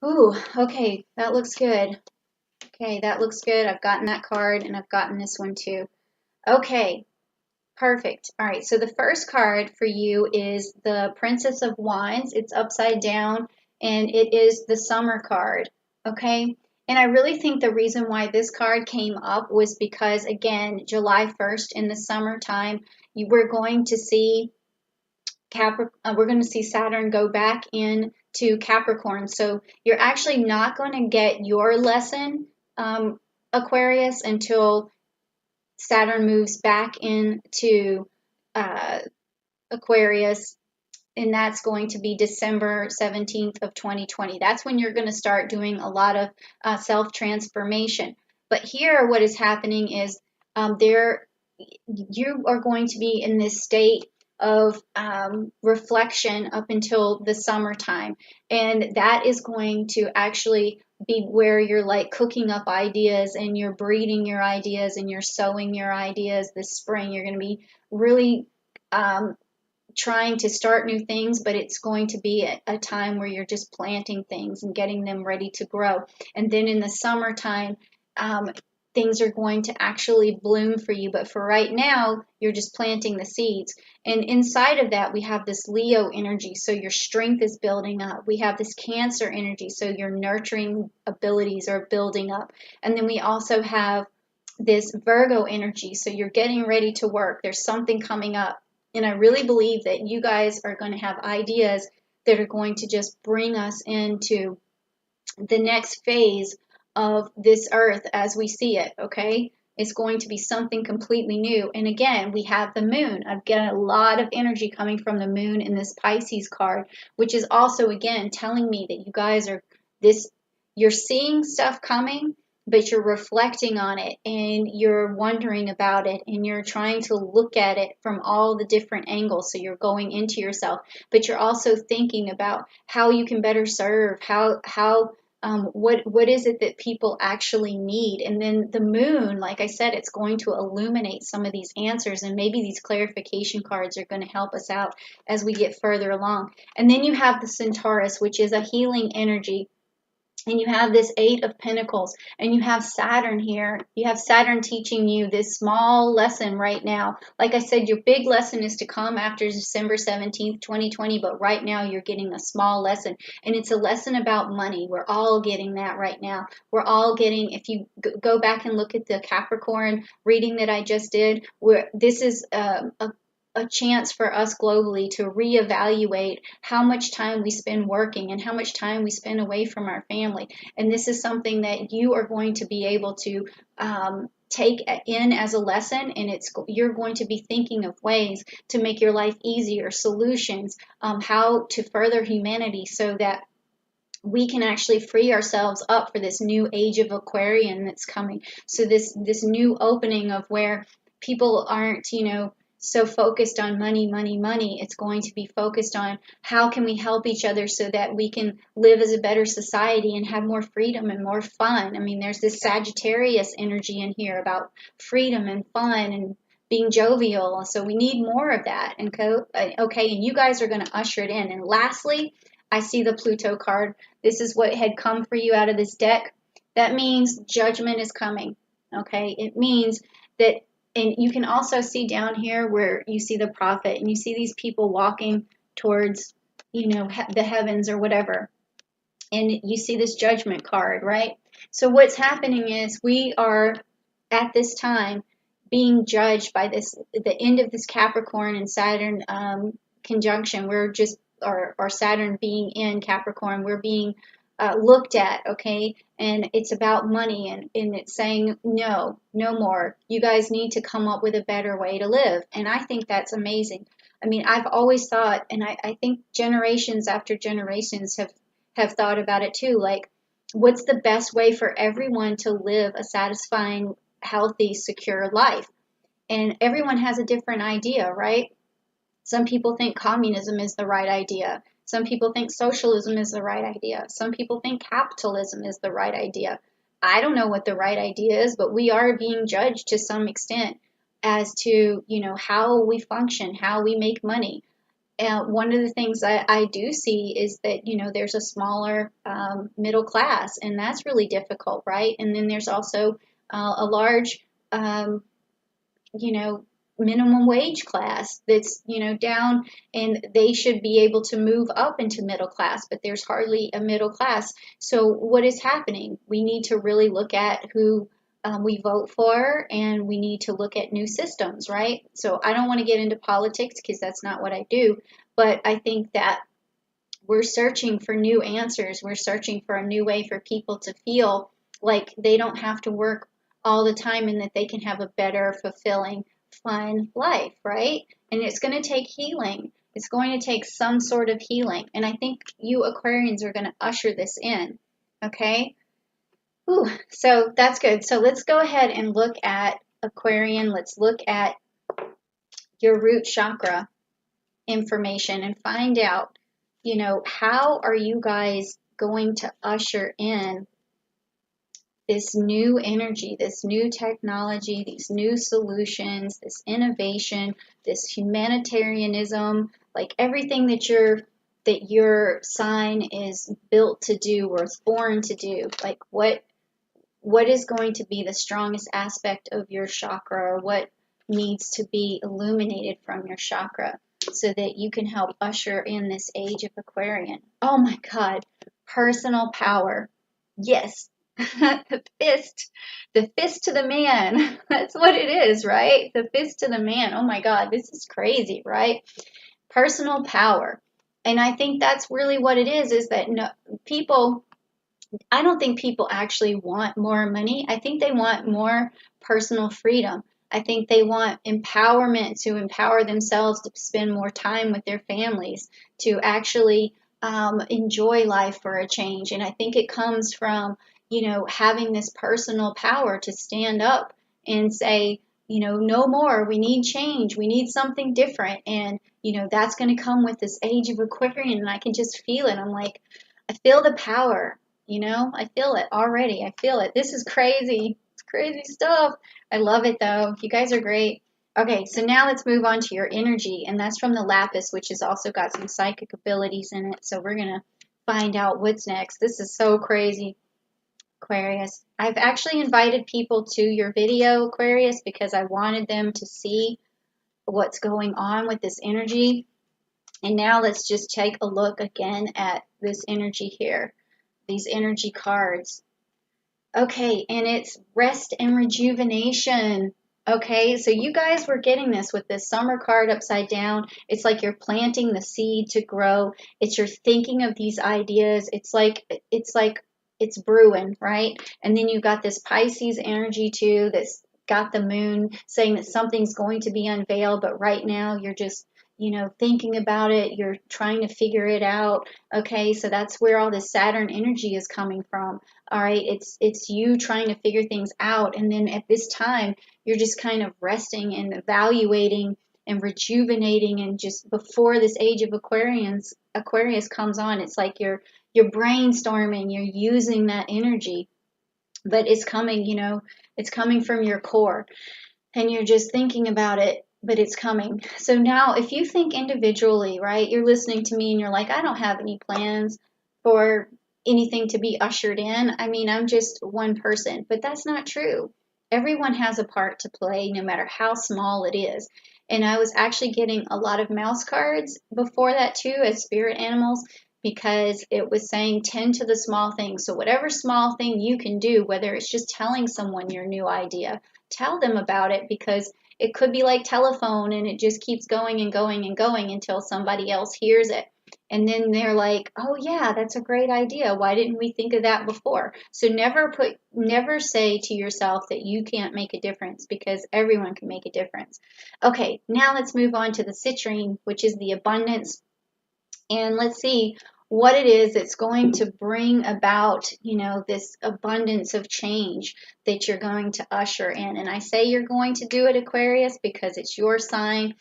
Ooh, okay, that looks good. Okay, that looks good. I've gotten that card and I've gotten this one too. Okay, perfect. All right, so the first card for you is the Princess of Wands. It's upside down and it is the summer card. Okay, and I really think the reason why this card came up was because, again, July 1st in the summertime, we're going to see we're going to see Saturn go back into Capricorn. So you're actually not going to get your lesson, Aquarius, until Saturn moves back into uh, Aquarius, and that's going to be December 17th of 2020. That's when you're going to start doing a lot of self-transformation. But here, what is happening is there you are going to be in this state of reflection up until the summertime, and that is going to actually be where you're like cooking up ideas and you're breeding your ideas and you're sowing your ideas this spring. You're going to be really trying to start new things, but it's going to be a time where you're just planting things and getting them ready to grow. And then in the summertime, um, things are going to actually bloom for you. But for right now, you're just planting the seeds. And inside of that, we have this Leo energy. So your strength is building up. We have this Cancer energy. So your nurturing abilities are building up. And then we also have this Virgo energy. So you're getting ready to work. There's something coming up. And I really believe that you guys are going to have ideas that are going to just bring us into the next phase of this earth as we see it, okay? It's going to be something completely new. And again, we have the moon. I've got a lot of energy coming from the moon in this Pisces card, which is also, again, telling me that you guys are this, you're seeing stuff coming, but you're reflecting on it and you're wondering about it and you're trying to look at it from all the different angles. So you're going into yourself, but you're also thinking about how you can better serve, what is it that people actually need. And then the moon, like I said, it's going to illuminate some of these answers, and maybe these clarification cards are going to help us out as we get further along. And then you have the Centaurus, which is a healing energy, and you have this Eight of Pentacles, and you have Saturn here. You have Saturn teaching you this small lesson right now. Like I said, your big lesson is to come after December 17th, 2020, but right now you're getting a small lesson, and it's a lesson about money. We're all getting that right now. We're all getting, if you go back and look at the Capricorn reading that I just did, where this is a chance for us globally to reevaluate how much time we spend working and how much time we spend away from our family. And this is something that you are going to be able to take in as a lesson, and you're going to be thinking of ways to make your life easier, solutions, how to further humanity so that we can actually free ourselves up for this new age of Aquarian that's coming. So this new opening of where people aren't, so focused on money, money, money. It's going to be focused on how can we help each other so that we can live as a better society and have more freedom and more fun. I mean, there's this Sagittarius energy in here about freedom and fun and being jovial. So we need more of that. And okay, and you guys are going to usher it in. And lastly, I see the Pluto card. This is what had come for you out of this deck. That means judgment is coming. Okay, it means that, and you can also see down here where you see the prophet and you see these people walking towards, the heavens or whatever. And you see this judgment card, right? So what's happening is we are at this time being judged by the end of this Capricorn and Saturn conjunction. We're just, or Saturn being in Capricorn, we're being looked at, okay? And it's about money, and it's saying, no, no more. You guys need to come up with a better way to live. And I think that's amazing. I mean, I've always thought, and I think generations after generations have thought about it too, like, what's the best way for everyone to live a satisfying, healthy, secure life? And everyone has a different idea, right? Some people think communism is the right idea. Some people think socialism is the right idea. Some people think capitalism is the right idea. I don't know what the right idea is, but we are being judged to some extent as to, how we function, how we make money. one of the things I do see is that, you know, there's a smaller middle class, and that's really difficult, right? And then there's also a large, you know, minimum wage class that's, you know, down, and they should be able to move up into middle class, but there's hardly a middle class. So what is happening? We need to really look at who we vote for, and we need to look at new systems, right? So I don't want to get into politics because that's not what I do, but I think that we're searching for new answers. We're searching for a new way for people to feel like they don't have to work all the time, and that they can have a better, fulfilling, fun life, right? And it's going to take healing. It's going to take some sort of healing. And I think you Aquarians are going to usher this in, okay? Ooh, so that's good. So let's go ahead and look at Aquarian. Let's look at your root chakra information and find out, you know, how are you guys going to usher in this new energy, this new technology, these new solutions, this innovation, this humanitarianism, like everything that your sign is built to do or is born to do. Like what is going to be the strongest aspect of your chakra, or what needs to be illuminated from your chakra so that you can help usher in this age of Aquarian. Oh my God, personal power. Yes. The fist to the man. That's what it is, right? The fist to the man. Oh my God, this is crazy, right? Personal power. And I think that's really what it is that no, people, I don't think people actually want more money. I think they want more personal freedom. I think they want empowerment to empower themselves to spend more time with their families, to actually enjoy life for a change. And I think it comes from, you know, having this personal power to stand up and say, you know, no more. We need change. We need something different. And, you know, that's going to come with this age of Aquarian. And I can just feel it. I'm like, I feel the power. You know, I feel it already. I feel it. This is crazy. It's crazy stuff. I love it though. You guys are great. Okay, so now let's move on to your energy, and that's from the lapis, which has also got some psychic abilities in it. So we're going to find out what's next. This is so crazy, Aquarius. I've actually invited people to your video, Aquarius, because I wanted them to see what's going on with this energy. And now let's just take a look again at this energy here. These energy cards. Okay, and it's rest and rejuvenation. Okay, so you guys were getting this with this summer card upside down. It's like you're planting the seed to grow. It's you're thinking of these ideas. It's brewing, right? And then you've got this Pisces energy too that's got the moon saying that something's going to be unveiled, but right now you're just, you know, thinking about it. You're trying to figure it out. Okay, so that's where all this Saturn energy is coming from. All right, it's you trying to figure things out, and then at this time you're just kind of resting and evaluating and rejuvenating, and just before this age of Aquarius comes on, it's like you're brainstorming, you're using that energy, but it's coming, you know, it's coming from your core, and you're just thinking about it, but it's coming. So now if you think individually, right, you're listening to me and you're like, I don't have any plans for anything to be ushered in. I mean, I'm just one person, but that's not true. Everyone has a part to play, no matter how small it is. And I was actually getting a lot of mouse cards before that too, as spirit animals, because it was saying tend to the small things. So whatever small thing you can do, whether it's just telling someone your new idea, tell them about it, because it could be like telephone and it just keeps going and going and going until somebody else hears it. And then they're like, oh yeah, that's a great idea. Why didn't we think of that before? So never say to yourself that you can't make a difference, because everyone can make a difference. Okay, now let's move on to the citrine, which is the abundance. And let's see what it is that's going to bring about, you know, this abundance of change that you're going to usher in. And I say you're going to do it, Aquarius, because it's your sign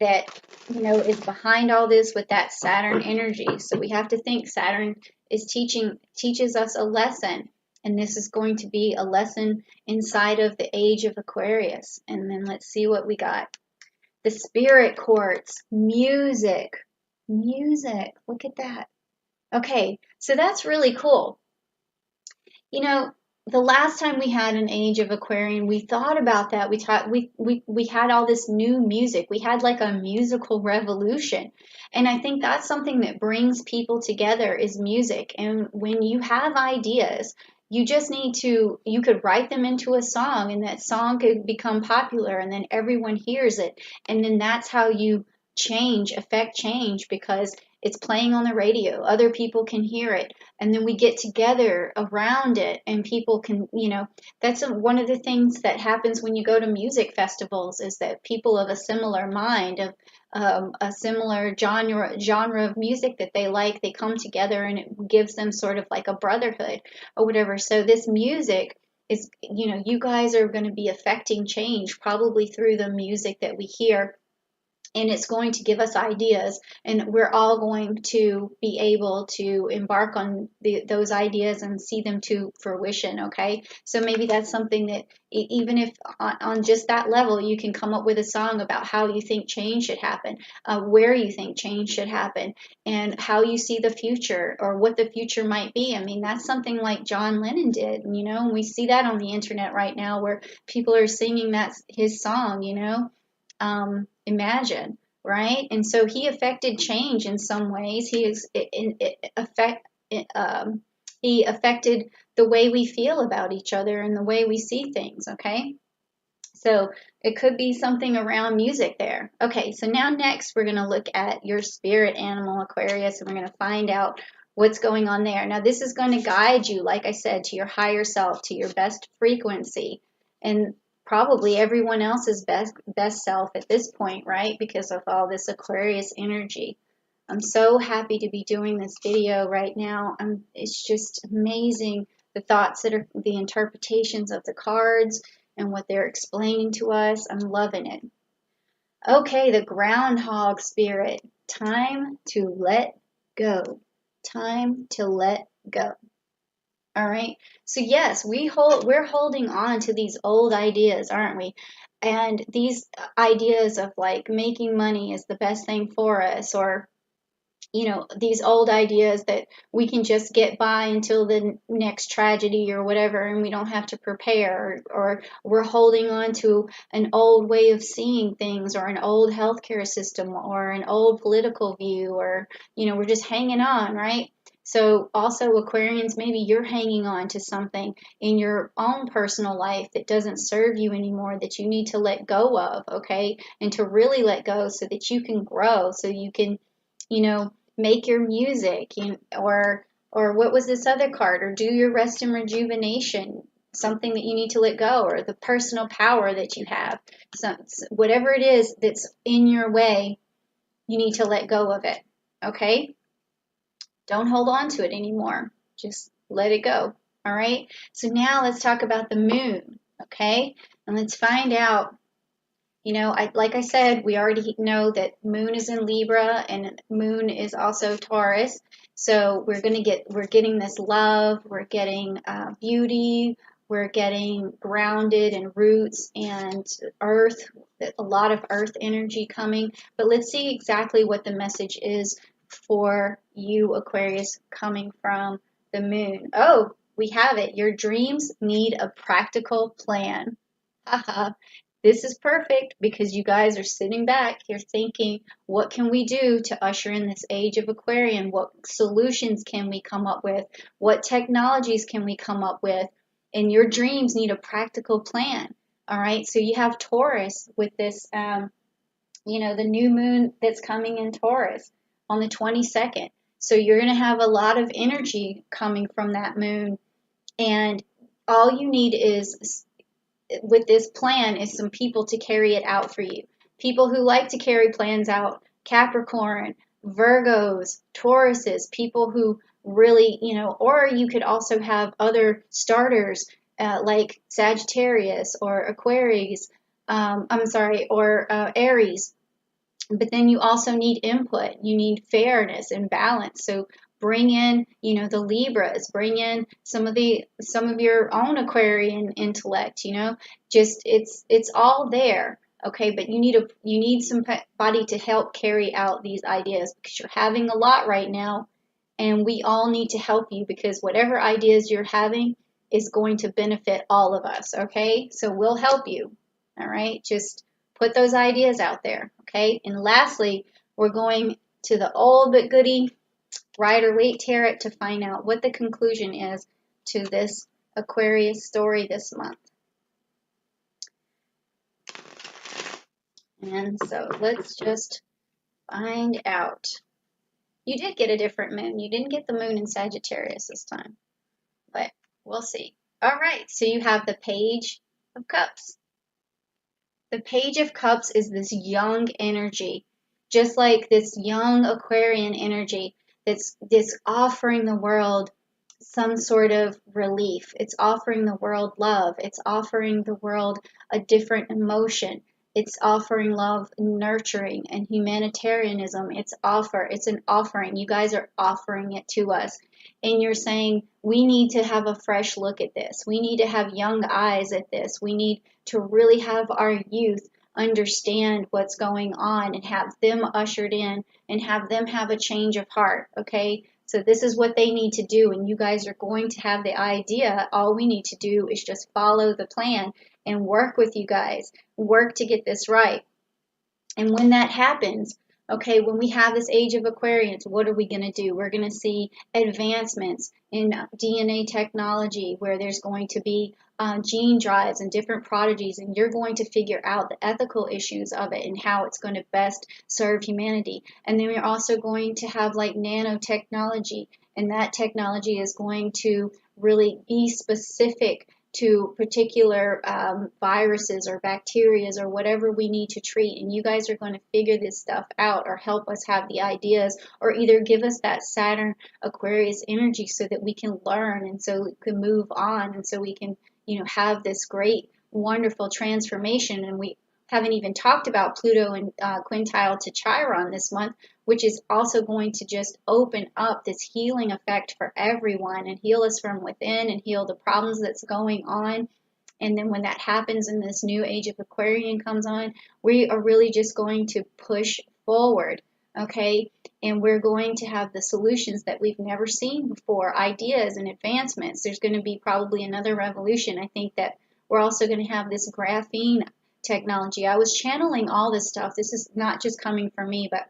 that, you know, is behind all this with that Saturn energy. So we have to think Saturn is teaches us a lesson, and this is going to be a lesson inside of the age of Aquarius. And then let's see what we got. The spirit quartz, music, music. Look at that. Okay, so that's really cool. You know, the last time we had an age of Aquarian, we thought about that. We had all this new music. We had like a musical revolution. And I think that's something that brings people together is music. And when you have ideas, you just need to, you could write them into a song and that song could become popular and then everyone hears it. And then that's how you affect change because it's playing on the radio. Other people can hear it and then we get together around it and people can, that's one of the things that happens when you go to music festivals is that people of a similar mind of a similar genre of music that they like, they come together and it gives them sort of like a brotherhood or whatever. So this music is, you guys are going to be affecting change probably through the music that we hear, and it's going to give us ideas, and we're all going to be able to embark on those ideas and see them to fruition. Okay, so maybe that's something that even if on just that level you can come up with a song about how you think change should happen, where you think change should happen, and how you see the future or what the future might be. I mean, that's something like John Lennon did, and we see that on the internet right now where people are singing his song, Imagine, right? And so he affected change in some ways. He affected the way we feel about each other and the way we see things. Okay, so it could be something around music there. Okay, so now next we're going to look at your spirit animal, Aquarius, and we're going to find out what's going on there. Now this is going to guide you, like I said, to your higher self, to your best frequency, and probably everyone else's best self at this point, right? Because of all this Aquarius energy. I'm so happy to be doing this video right now. It's just amazing the thoughts that are the interpretations of the cards and what they're explaining to us. I'm loving it. Okay, the groundhog spirit. Time to let go. Time to let go. All right. So yes, we're holding on to these old ideas, aren't we? And these ideas of like making money is the best thing for us, or these old ideas that we can just get by until the next tragedy or whatever and we don't have to prepare, or we're holding on to an old way of seeing things or an old healthcare system or an old political view, or we're just hanging on, right? So also Aquarians, maybe you're hanging on to something in your own personal life that doesn't serve you anymore that you need to let go of, okay? And to really let go so that you can grow, so you can, make your music, or what was this other card, or do your rest and rejuvenation, something that you need to let go, or the personal power that you have. So whatever it is that's in your way, you need to let go of it, okay? Don't hold on to it anymore. Just let it go, all right? So now let's talk about the moon, okay? And let's find out, like I said, we already know that moon is in Libra and moon is also Taurus. So we're getting this love, we're getting beauty, we're getting grounded and roots and earth, a lot of earth energy coming. But let's see exactly what the message is for you, Aquarius, coming from the moon. Oh, we have it. Your dreams need a practical plan. Haha. This is perfect because you guys are sitting back here thinking, what can we do to usher in this age of Aquarian? What solutions can we come up with? What technologies can we come up with? And your dreams need a practical plan. All right. So you have Taurus with this, the new moon that's coming in Taurus on the 22nd. So you're going to have a lot of energy coming from that moon. And all you need is, with this plan, is some people to carry it out for you. People who like to carry plans out, Capricorn, Virgos, Tauruses, people who really, or you could also have other starters like Sagittarius or Aquarius, or Aries. But then you also need input. You need fairness and balance. So bring in, the Libras, bring in some of your own Aquarian intellect, just it's all there. Okay, but you need somebody to help carry out these ideas because you're having a lot right now, and we all need to help you because whatever ideas you're having is going to benefit all of us. Okay, so we'll help you. All right, just put those ideas out there. Okay, and lastly, we're going to the old but goodie Rider Waite Tarot to find out what the conclusion is to this Aquarius story this month. And so let's just find out. You did get a different moon. You didn't get the moon in Sagittarius this time, but we'll see. All right, so you have the Page of Cups. The Page of Cups is this young energy, just like this young Aquarian energy that's offering the world some sort of relief. It's offering the world love. It's offering the world a different emotion. It's offering love, nurturing, and humanitarianism. It's an offering. You guys are offering it to us. And you're saying, we need to have a fresh look at this. We need to have young eyes at this. We need to really have our youth understand what's going on and have them ushered in and have them have a change of heart, okay? So this is what they need to do, and you guys are going to have the idea. All we need to do is just follow the plan and work with you guys, work to get this right. And when that happens, okay, when we have this age of Aquarians, what are we going to do? We're going to see advancements in DNA technology where there's going to be gene drives and different prodigies, and you're going to figure out the ethical issues of it and how it's going to best serve humanity. And then we're also going to have like nanotechnology, and that technology is going to really be specific to particular viruses or bacterias or whatever we need to treat. And you guys are going to figure this stuff out or help us have the ideas or either give us that Saturn Aquarius energy so that we can learn and so we can move on and so we can, have this great, wonderful transformation. And we haven't even talked about Pluto and quintile to Chiron this month, which is also going to just open up this healing effect for everyone and heal us from within and heal the problems that's going on. And then when that happens and this new age of Aquarian comes on, we are really just going to push forward, okay? And we're going to have the solutions that we've never seen before, ideas and advancements. There's going to be probably another revolution. I think that we're also going to have this graphene technology. I was channeling all this stuff. This is not just coming from me, but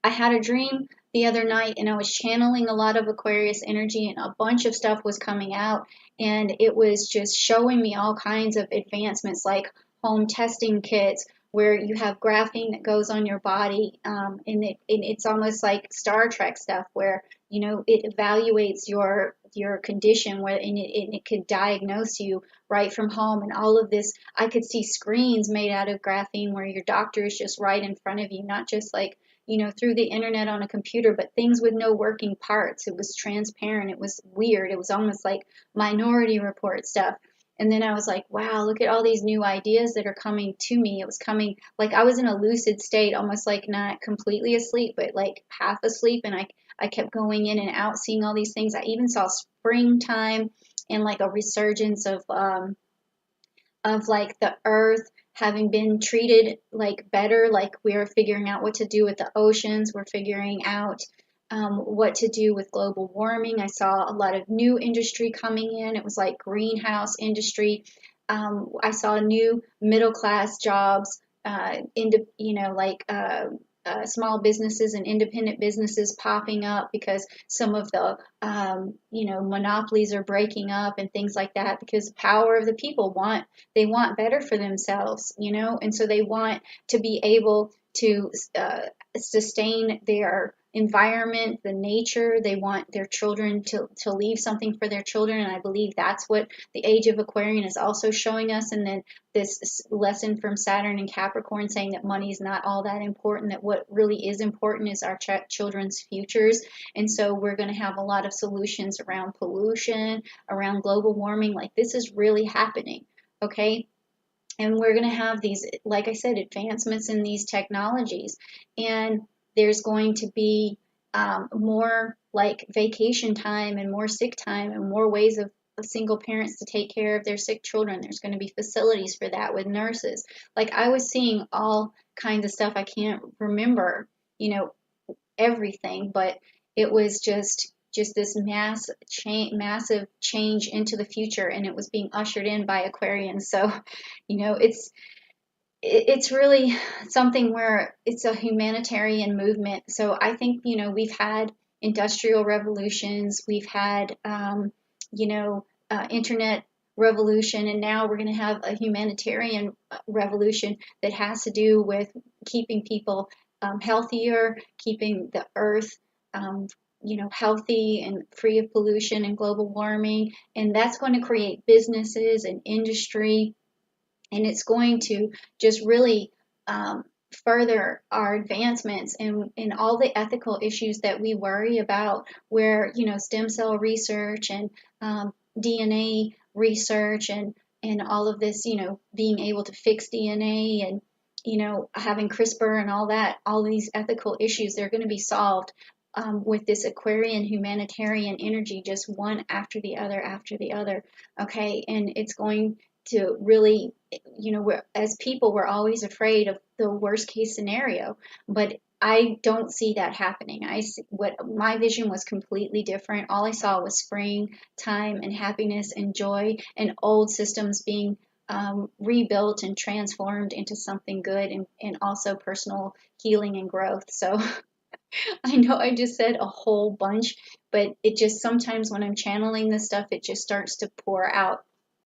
I had a dream the other night and I was channeling a lot of Aquarius energy and a bunch of stuff was coming out and it was just showing me all kinds of advancements like home testing kits where you have graphene that goes on your body and it's almost like Star Trek stuff where it evaluates your condition where and it could diagnose you right from home and all of this. I could see screens made out of graphene where your doctor is just right in front of you, not just like through the internet on a computer, but things with no working parts. It was transparent. It was weird. It was almost like Minority Report stuff. And then I was like, wow, look at all these new ideas that are coming to me. It was coming like I was in a lucid state, almost like not completely asleep, but like half asleep. And I kept going in and out, seeing all these things. I even saw springtime and like a resurgence of like the earth having been treated like better, like we're figuring out what to do with the oceans, we're figuring out what to do with global warming. I saw a lot of new industry coming in. It was like greenhouse industry. I saw new middle class jobs, small businesses and independent businesses popping up because some of the monopolies are breaking up and things like that because the power of the people want better for themselves, and so they want to be able to sustain their environment, the nature. They want their children to leave something for their children, and I believe that's what the age of Aquarian is also showing us. And then this lesson from Saturn and Capricorn saying that money is not all that important, that what really is important is our children's futures. And so we're going to have a lot of solutions around pollution, around global warming. Like this is really happening, okay? And we're going to have these, like I said, advancements in these technologies. And there's going to be more like vacation time and more sick time and more ways of single parents to take care of their sick children. There's going to be facilities for that with nurses. Like I was seeing all kinds of stuff. I can't remember, everything, but it was just this massive change into the future, and it was being ushered in by Aquarians. So, it's really something where it's a humanitarian movement. So I think, we've had industrial revolutions, we've had, internet revolution, and now we're going to have a humanitarian revolution that has to do with keeping people healthier, keeping the earth, healthy and free of pollution and global warming. And that's going to create businesses and industry, and it's going to just really further our advancements in all the ethical issues that we worry about, where stem cell research and DNA research and all of this, being able to fix DNA and having CRISPR and all these ethical issues, they're going to be solved with this Aquarian humanitarian energy, just one after the other after the other. Okay, and it's going to really, as people, we're always afraid of the worst case scenario, but I don't see that happening. What my vision was completely different. All I saw was spring time and happiness and joy, and old systems being rebuilt and transformed into something good, and also personal healing and growth. So I know I just said a whole bunch, but it just sometimes when I'm channeling this stuff, it just starts to pour out.